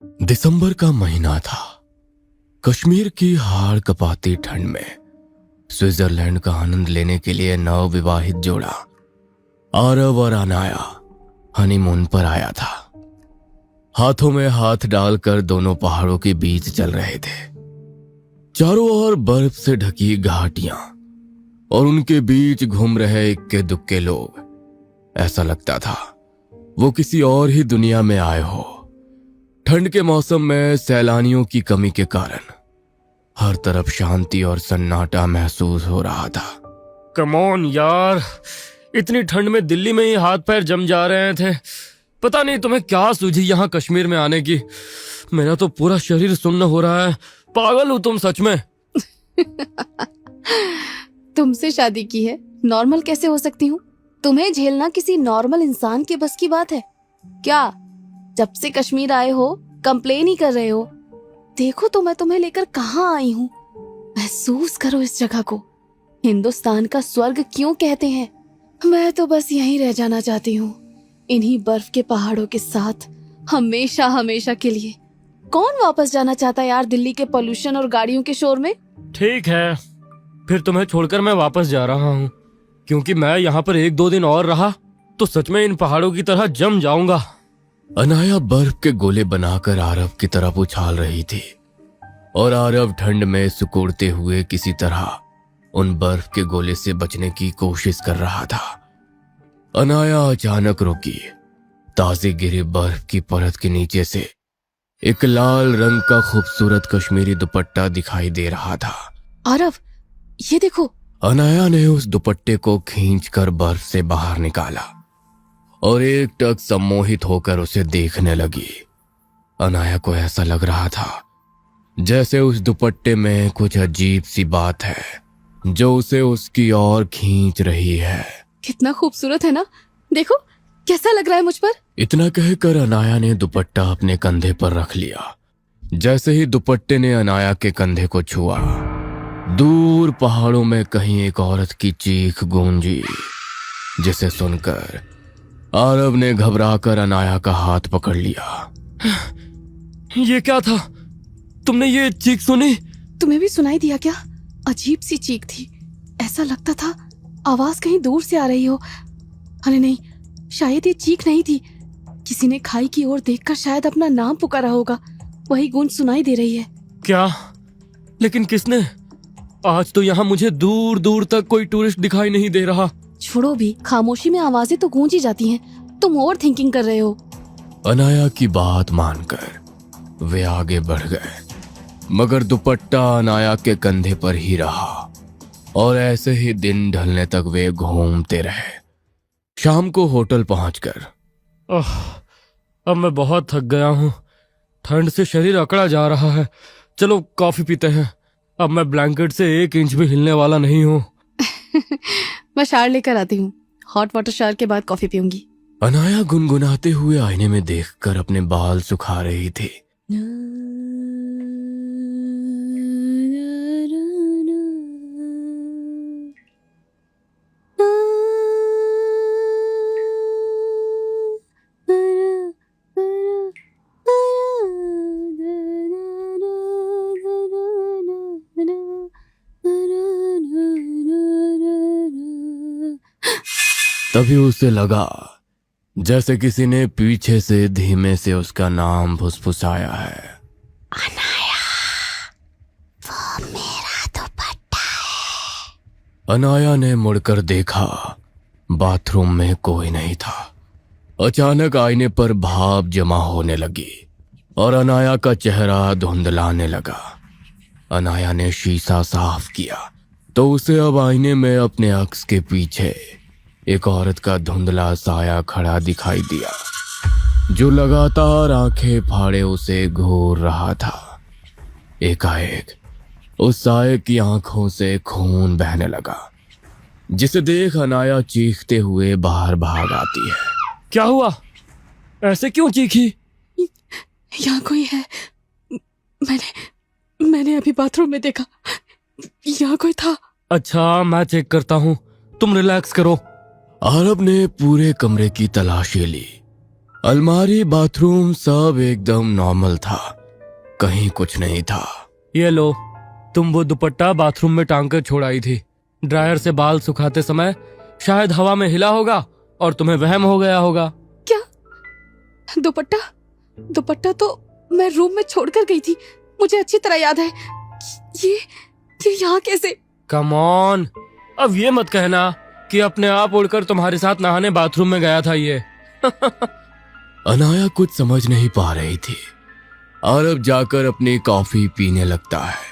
दिसंबर का महीना था। कश्मीर की हाड़ कपाती ठंड में स्विट्जरलैंड का आनंद लेने के लिए नवविवाहित जोड़ा आरव और अनाया हनीमून पर आया था। हाथों में हाथ डालकर दोनों पहाड़ों के बीच चल रहे थे। चारों ओर बर्फ से ढकी घाटियां और उनके बीच घूम रहे इक्के दुक्के लोग। ऐसा लगता था वो किसी और ही दुनिया में आए हो। ठंड के मौसम में सैलानियों की कमी के कारण हर तरफ शांति और सन्नाटा महसूस हो रहा था। कम ऑन यार, इतनी ठंड में दिल्ली में ही हाथ पैर जम जा रहे थे। पता नहीं तुम्हें क्या सूझी यहाँ कश्मीर में आने की। मेरा तो पूरा शरीर सुन्न हो रहा है। पागल हो तुम सच में। तुमसे शादी की है, नॉर्मल कैसे हो सकती हूँ? तुम्हें झेलना किसी नॉर्मल इंसान के बस की बात है क्या? जब से कश्मीर आए हो कंप्लेन ही कर रहे हो। देखो तो मैं तुम्हें लेकर कहाँ आई हूँ। महसूस करो इस जगह को। हिंदुस्तान का स्वर्ग क्यों कहते हैं। मैं तो बस यहीं रह जाना चाहती हूँ, इन्हीं बर्फ के पहाड़ों के साथ, हमेशा हमेशा के लिए। कौन वापस जाना चाहता है यार दिल्ली के पोल्यूशन और गाड़ियों के शोर में। ठीक है, फिर तुम्हें छोड़कर मैं वापस जा रहा हूँ, क्योंकि मैं यहाँ पर 1-2 दिन और रहा तो सच में इन पहाड़ों की तरह जम जाऊंगा। अनाया बर्फ के गोले बनाकर आरव की तरफ उछाल रही थी और आरव ठंड में सिकुड़ते हुए किसी तरह उन बर्फ के गोले से बचने की कोशिश कर रहा था। अनाया अचानक रुकी। ताजे गिरे बर्फ की परत के नीचे से एक लाल रंग का खूबसूरत कश्मीरी दुपट्टा दिखाई दे रहा था। आरव, ये देखो। अनाया ने उस दुपट्टे को खींचकर बर्फ से बाहर निकाला और एक टक सम्मोहित होकर उसे देखने लगी। अनाया को ऐसा लग रहा था जैसे उस दुपट्टे में कुछ अजीब सी बात है जो उसे उसकी ओर खींच रही है। कितना खूबसूरत है ना, देखो कैसा लग रहा है मुझ पर। इतना कहकर अनाया ने दुपट्टा अपने कंधे पर रख लिया। जैसे ही दुपट्टे ने अनाया के कंधे को छुआ, दूर पहाड़ों में कहीं एक औरत की चीख गूंजी, जिसे सुनकर आरव ने घबराकर अनाया का हाथ पकड़ लिया। ये क्या था? तुमने ये चीख सुनी? तुम्हें भी सुनाई दिया क्या? अजीब सी चीख थी। ऐसा लगता था आवाज कहीं दूर से आ रही हो। अरे नहीं, शायद ये चीख नहीं थी। किसी ने खाई की ओर देखकर शायद अपना नाम पुकारा होगा। वही गूंज सुनाई दे रही है। क्या? लेकिन किसने? आज तो यहाँ मुझे दूर दूर तक कोई टूरिस्ट दिखाई नहीं दे रहा। छोड़ो भी, खामोशी में आवाजें तो गूंज ही जाती हैं। तुम ओवर थिंकिंग कर रहे हो। अनाया की बात मानकर वे आगे बढ़ गए, मगर दुपट्टा अनाया के कंधे पर ही रहा और ऐसे ही दिन ढलने तक वे घूमते रहे। शाम को होटल पहुंचकर अब मैं बहुत थक गया हूँ। ठंड से शरीर अकड़ा जा रहा है। चलो कॉफी पीते हैं। अब मैं ब्लैंकेट से 1 इंच भी हिलने वाला नहीं हूँ। मैं शावर लेकर आती हूँ। हॉट वाटर शावर के बाद कॉफी पीऊंगी। अनाया गुनगुनाते हुए आईने में देखकर अपने बाल सुखा रही थी। तभी उसे लगा जैसे किसी ने पीछे से धीमे से उसका नाम फुसफुसाया है। अनाया, वो मेरा दुपट्टा है। अनाया ने मुड़कर देखा। बाथरूम में कोई नहीं था। अचानक आईने पर भाप जमा होने लगी और अनाया का चेहरा धुंधलाने लगा। अनाया ने शीशा साफ किया तो उसे अब आईने में अपने अक्स के पीछे एक औरत का धुंधला साया खड़ा दिखाई दिया, जो लगातार आंखें फाड़े उसे घूर रहा था। एकाएक उस साये की आंखों से खून बहने लगा, जिसे देख अनाया चीखते हुए बाहर भाग आती है। क्या हुआ? ऐसे क्यों चीखी? यहाँ कोई है। मैंने अभी बाथरूम में देखा। यहाँ कोई था। अच्छा, मैं चेक करता हूँ, तुम रिलैक्स करो। आरब ने पूरे कमरे की तलाशी ली अलमारी, बाथरूम सब एकदम नॉर्मल था, कहीं कुछ नहीं था। ये लो, तुम वो दुपट्टा बाथरूम में टांग कर छोड़ आई थी। ड्रायर से बाल सुखाते समय शायद हवा में हिला होगा और तुम्हें वहम हो गया होगा। क्या? दुपट्टा? दुपट्टा तो मैं रूम में छोड़कर गई थी, मुझे अच्छी तरह याद है। ये यहाँ कैसे? कम ऑन, अब ये मत कहना कि अपने आप उड़कर तुम्हारे साथ नहाने बाथरूम में गया था ये। अनाया कुछ समझ नहीं पा रही थी। आरव जाकर अपनी कॉफी पीने लगता है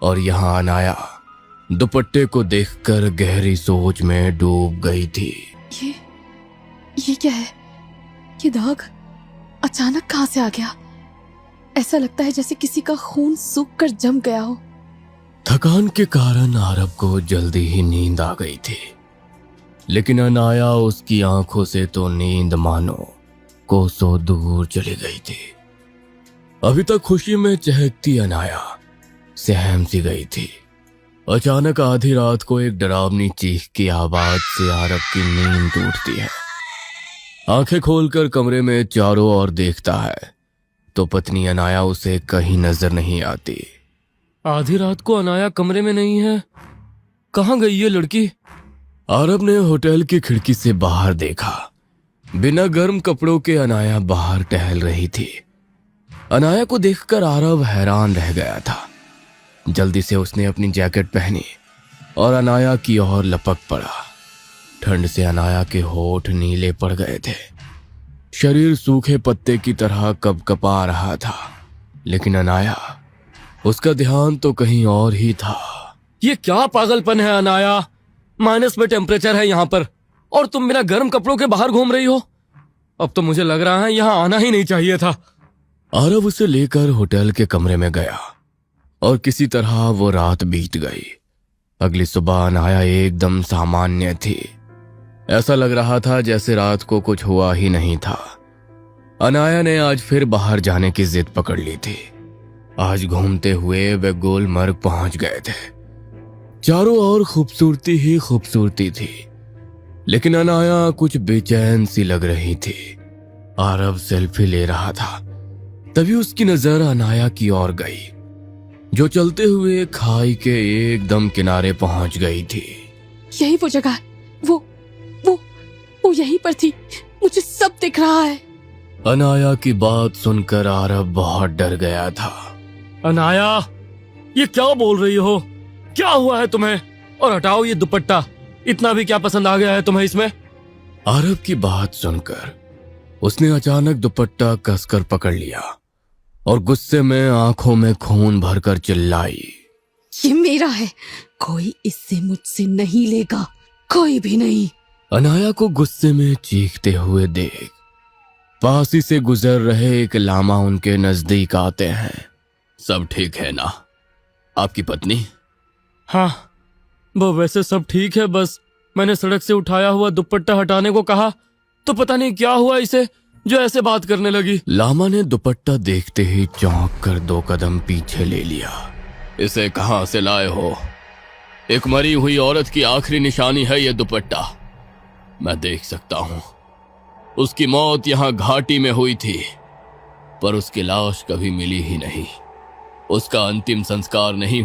और यहाँ अनाया दुपट्टे को देखकर गहरी सोच में डूब गई थी। ये क्या है? ये दाग अचानक कहाँ से आ गया? ऐसा लगता है जैसे किसी का खून सूख कर जम गया हो। थकान के कारण आरव को जल्दी ही नींद आ गई थी, लेकिन अनाया उसकी आंखों से तो नींद मानो कोसों दूर चली गई थी। अभी तक खुशी में चहकती अनाया सहम सी गई थी। अचानक आधी रात को एक डरावनी चीख की आवाज से आरव की नींद टूटती है। आंखें खोलकर कमरे में चारों ओर देखता है तो पत्नी अनाया उसे कहीं नजर नहीं आती। आधी रात को अनाया कमरे में नहीं है, कहाँ गई ये लड़की? आरव ने होटल की खिड़की से बाहर देखा। बिना गर्म कपड़ों के अनाया बाहर टहल रही थी। अनाया को देखकर आरव हैरान रह गया था। जल्दी से उसने अपनी जैकेट पहनी और अनाया की ओर लपक पड़ा। ठंड से अनाया के होठ नीले पड़ गए थे, शरीर सूखे पत्ते की तरह कपकपा रहा था, लेकिन अनाया, उसका ध्यान तो कहीं और ही था। ये क्या पागलपन है अनाया? माइनस में टेम्परेचर है यहाँ पर और तुम बिना गर्म कपड़ों के बाहर घूम रही हो। अब तो मुझे लग रहा है यहाँ आना ही नहीं चाहिए था। आरव उसे लेकर होटल के कमरे में गया और किसी तरह वो रात बीत गई। अगली सुबह अनाया एकदम सामान्य थी। ऐसा लग रहा था जैसे रात को कुछ हुआ ही नहीं था। अनाया ने आज फिर बाहर जाने की जिद पकड़ ली थी। आज घूमते हुए वे गुलमर्ग पहुंच गए थे। चारों ओर खूबसूरती ही खूबसूरती थी, लेकिन अनाया कुछ बेचैन सी लग रही थी। आरव सेल्फी ले रहा था, तभी उसकी नजर अनाया की ओर गई, जो चलते हुए खाई के एकदम किनारे पहुंच गई थी। यही वो जगह, वो यहीं पर थी, मुझे सब दिख रहा है। अनाया की बात सुनकर आरव बहुत डर गया था। अनाया, ये क्या बोल रही हो? क्या हुआ है तुम्हें? और हटाओ ये दुपट्टा, इतना भी क्या पसंद आ गया है तुम्हें इसमें? आरव की बात सुनकर उसने अचानक दुपट्टा कसकर पकड़ लिया और गुस्से में आंखों में खून भरकर चिल्लाई, ये मेरा है, कोई इससे मुझसे नहीं लेगा, कोई भी नहीं। अनाया को गुस्से में चीखते हुए देख पास ही से गुजर रहे एक लामा उनके नजदीक आते हैं। सब ठीक है ना आपकी पत्नी? हाँ, वो वैसे सब ठीक है, बस मैंने सड़क से उठाया हुआ दुपट्टा हटाने को कहा तो पता नहीं क्या हुआ इसे, जो ऐसे बात करने लगी। लामा ने दुपट्टा देखते ही चौंक कर 2 कदम पीछे ले लिया। इसे कहां से लाए हो? एक मरी हुई औरत की आखिरी निशानी है ये दुपट्टा। मैं देख सकता हूं, उसकी मौत यहां घाटी में हुई थी, पर उसकी लाश कभी मिली ही नहीं। उसका अंतिम संस्कार नहीं